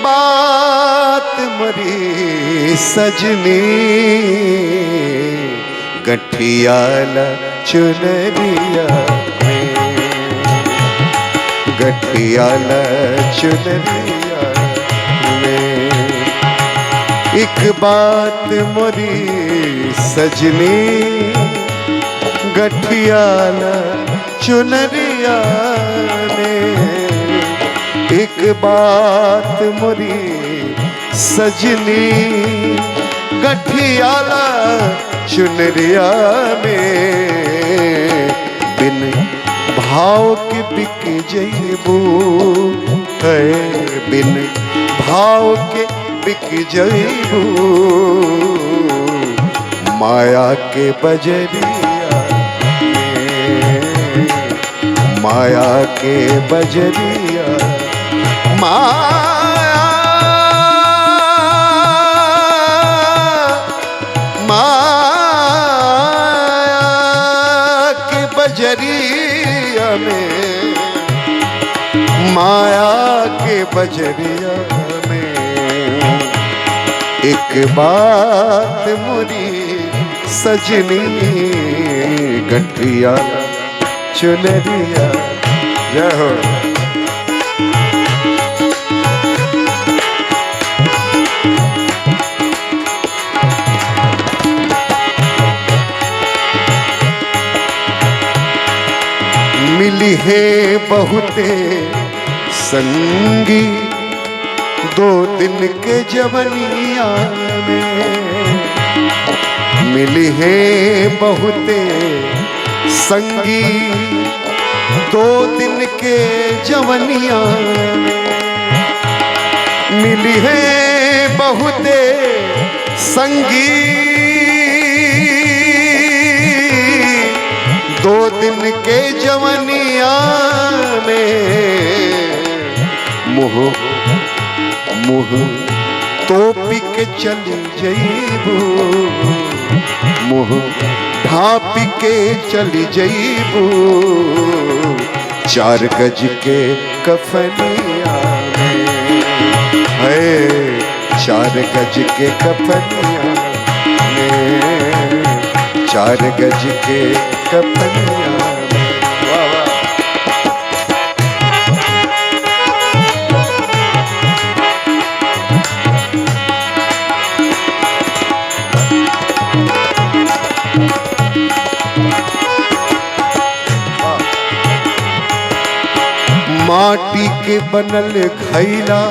बात मरी सजनी गठियाला चुनरिया में, गठियाला चुनरिया में। एक बात मोरी सजनी गठियाला चुनरिया में। एक बात मोरी सजनी गठियाला चुनरिया में। बिन भाव के बिक जइबू है, बिन भाव के बिक जइबू माया के बजरिया में, माया के बजरिया। माया माया के बजरिया में, माया के बजरिया में। एक बात मोरी सजनी गठियाला चुनरिया। जय हो। मिली है बहुते संगी दो दिन के जवनिया में। मिली है बहुते संगी दो दिन के जवनिया में। मिली है बहुते संगी दो दिन के जवनिया में। मुँह मुँह तोपी के चली जइबू, मुँह ढापी के चली जइबू चार गज के कफनिया में। है चार गज के कफनिया में, चार गज के कफनिया में। वाह वाह। माटी के बनल खैला